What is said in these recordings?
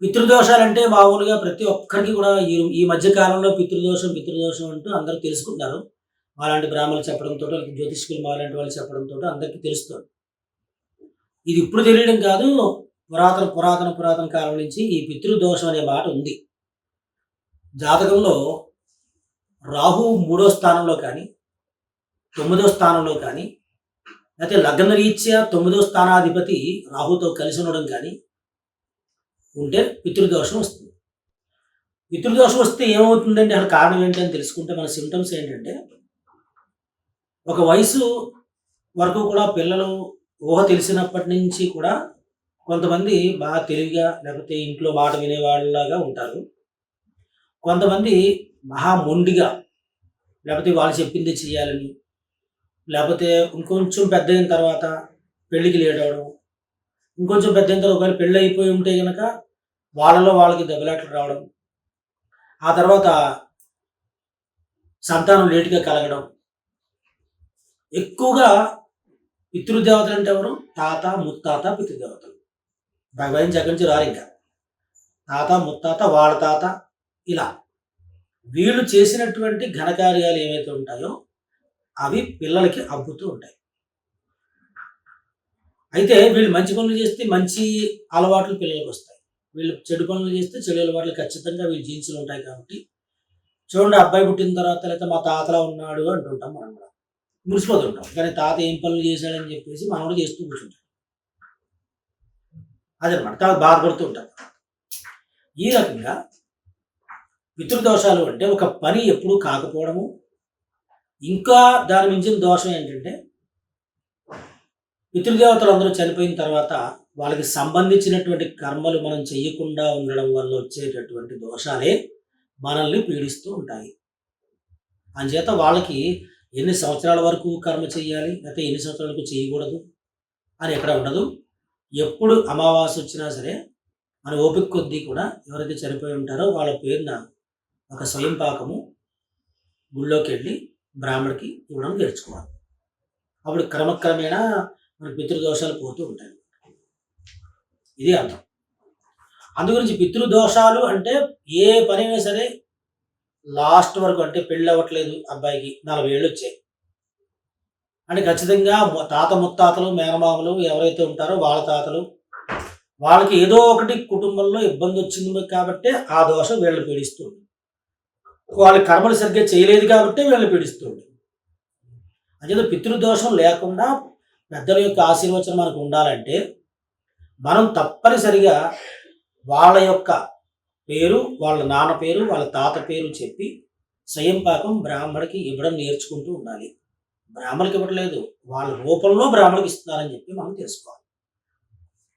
పితృదోషాలంటే మామూలుగా ప్రతి ఒక్కరికి కూడా ఈ మధ్య కాలంలో పితృదోషం అంటూ అందరూ తెలుసుకుంటున్నారు. మాలాంటి బ్రాహ్మణులు చెప్పడంతోటో, లేకపోతే జ్యోతిష్కులు మాలాంటి వాళ్ళు చెప్పడంతోటో అందరికీ తెలుస్తుంది. ఇది ఇప్పుడు తెలియడం కాదు. పురాతన కాలం నుంచి ఈ పితృదోషం అనే మాట ఉంది. జాతకంలో రాహు 3వ స్థానంలో కానీ, 9వ స్థానంలో కానీ, లేకపోతే లగ్న రీత్యా 9వ స్థానాధిపతి రాహుతో కలిసి ఉండడం కానీ ఉంటే పితృదోషం వస్తుంది. పితృదోషం వస్తే ఏమవుతుందంటే అసలు కారణం ఏంటని తెలుసుకుంటే మన సిమ్టమ్స్ ఏంటంటే, ఒక వయసు వరకు కూడా పిల్లలు ఊహ తెలిసినప్పటి నుంచి కూడా కొంతమంది బాగా తెలివిగా లేకపోతే ఇంట్లో మాట వినేవాళ్ళలాగా ఉంటారు. కొంతమంది మహా మొండిగా లేకపోతే వాళ్ళు చెప్పింది చేయాలని, లేకపోతే ఇంకొంచెం పెద్ద అయిన తర్వాత పెళ్ళికి లేట్ అవ్వడం, ఇంకొంచెం పెద్ద అయిన తర్వాత ఒకవేళ పెళ్ళి అయిపోయి ఉంటే కనుక వాళ్ళలో వాళ్ళకి దెబ్బలాటలు రావడం, ఆ తర్వాత సంతానం లేటుగా కలగడం. ఎక్కువగా పితృదేవతలు అంటే ఎవరు? తాత, ముత్తాత పితృదేవతలు. భగవంతుని దగ్గర నుంచి రారు ఇంకా. తాత, ముత్తాత, వాళ్ళ తాత, ఇలా వీళ్ళు చేసినటువంటి ఘనకార్యాలు ఏవైతే ఉంటాయో అవి పిల్లలకి అబ్బుతూ ఉంటాయి. అయితే వీళ్ళు మంచి పనులు చేస్తే మంచి అలవాట్లు పిల్లలకు వస్తాయి. వీళ్ళు చెడు పనులు చేస్తే చెడు అలవాట్లు ఖచ్చితంగా వీళ్ళు జీన్స్లో ఉంటాయి. కాబట్టి చూడండి, అబ్బాయి పుట్టిన తర్వాత లేకపోతే మా తాతలా ఉన్నాడు అంటుంటాం మనం కూడా, మురిసిపోతుంటాం. కానీ తాత ఏం పనులు చేశాడని చెప్పేసి మనం కూడా చేస్తూ కూర్చుంటాం. అదనమాట, తాత బాధపడుతూ ఉంటాం. ఈ రకంగా పితృదోషాలు అంటే ఒక పని ఎప్పుడూ కాకపోవడము. ఇంకా దాని మించిన దోషం ఏంటంటే, పితృదేవతలు అందరూ చనిపోయిన తర్వాత వాళ్ళకి సంబంధించినటువంటి కర్మలు మనం చెయ్యకుండా ఉండడం వల్ల వచ్చేటటువంటి దోషాలే మనల్ని పీడిస్తూ ఉంటాయి. అందుచేత వాళ్ళకి ఎన్ని సంవత్సరాల వరకు కర్మ చేయాలి, లేకపోతే ఎన్ని సంవత్సరాల వరకు చేయకూడదు అని ఎక్కడ ఉండదు. ఎప్పుడు అమావాస్య వచ్చినా సరే మన ఓపిక కొద్దీ కూడా ఎవరైతే చనిపోయి ఉంటారో వాళ్ళ పేరున ఒక స్వయం పాకము గుళ్ళోకి వెళ్ళి బ్రాహ్మడికి ఇవ్వడం నేర్చుకోవాలి. అప్పుడు క్రమక్రమేణా మన పితృదోషాలు పోతూ ఉంటాయి. ఇది అర్థం. అందుగురించి పితృదోషాలు అంటే ఏ పనైనా సరే లాస్ట్ వరకు, అంటే పెళ్ళి అవ్వట్లేదు అబ్బాయికి 40 ఏళ్ళు వచ్చాయి అంటే ఖచ్చితంగా తాత ముత్తాతలు మేనమామలు ఎవరైతే ఉంటారో వాళ్ళ తాతలు వాళ్ళకి ఏదో ఒకటి కుటుంబంలో ఇబ్బంది వచ్చింది కాబట్టి ఆ దోషం వీళ్ళని పీడిస్తుంది. వాళ్ళ కర్మలు సరిగ్గా చేయలేదు కాబట్టి వీళ్ళని పీడిస్తుంది. అంచేత పితృదోషం లేకుండా పెద్దల యొక్క ఆశీర్వచనం మనకు ఉండాలంటే మనం తప్పనిసరిగా వాళ్ళ యొక్క పేరు, వాళ్ళ నాన్న పేరు, వాళ్ళ తాత పేరు చెప్పి స్వయం పాకం బ్రాహ్మడికి ఇవ్వడం నేర్చుకుంటూ ఉండాలి. బ్రాహ్మణికి ఇవ్వట్లేదు, వాళ్ళ రూపంలో బ్రాహ్మణికి ఇస్తున్నారని చెప్పి మనం తెలుసుకోవాలి.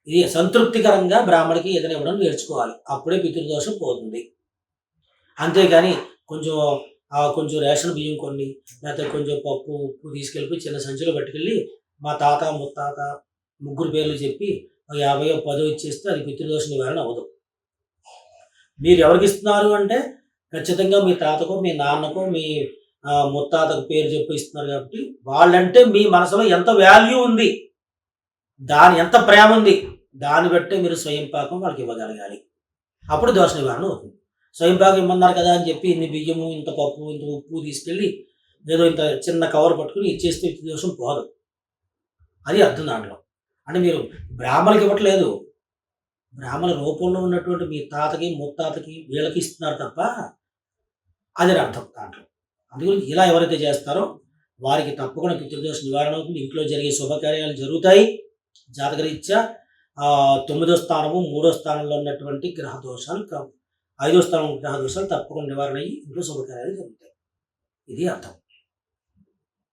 ఇది సంతృప్తికరంగా బ్రాహ్మడికి ఏదైనా ఇవ్వడం నేర్చుకోవాలి. అప్పుడే పితృదోషం పోతుంది. అంతేగాని కొంచెం రేషన్ బియ్యం కొన్ని, లేకపోతే కొంచెం పప్పు ఉప్పు తీసుకెళ్ళిపోయి చిన్న సంచిలో పట్టుకెళ్ళి మా తాత ముత్తాత ముగ్గురు పేర్లు చెప్పి 50 10 ఇచ్చేస్తే అది పితృదోష నివారణ అవ్వదు. మీరు ఎవరికి ఇస్తున్నారు అంటే ఖచ్చితంగా మీ తాతకో, మీ నాన్నకో, మీ ముత్తాతకు పేరు చెప్పి ఇస్తున్నారు. కాబట్టి వాళ్ళంటే మీ మనసులో ఎంత వాల్యూ ఉంది, ఎంత ప్రేమ ఉంది, దాన్ని బట్టే మీరు స్వయం పాకం వాళ్ళకి ఇవ్వగలగాలి. అప్పుడు దోష నివారణ అవుతుంది. స్వయం పాకం ఇమ్మన్నారు కదా అని చెప్పి ఇన్ని బియ్యము, ఇంత పప్పు, ఇంత ఉప్పు తీసుకెళ్ళి ఏదో ఇంత చిన్న కవర్ పట్టుకుని ఇచ్చేస్తే దోషం పోదు. అది అర్థం దాంట్లో. అంటే మీరు బ్రాహ్మణులకి ఇవ్వట్లేదు, బ్రాహ్మణ రూపంలో ఉన్నటువంటి మీ తాతకి ముత్తాతకి వీళ్ళకి ఇస్తున్నారు తప్ప, అది అర్థం దాంట్లో. అందుకని ఇలా ఎవరైతే చేస్తారో వారికి తప్పకుండా పితృదోష నివారణ అవుతుంది. ఇంట్లో జరిగే శుభకార్యాలు జరుగుతాయి. జాతకరీత్యా 9వ స్థానము 3వ స్థానంలో ఉన్నటువంటి గ్రహ దోషాలు, 5వ స్థానం గ్రహ దోషాలు తప్పకుండా నివారణ అయ్యి ఇంట్లో శుభకార్యాలు జరుగుతాయి. ఇది అర్థం.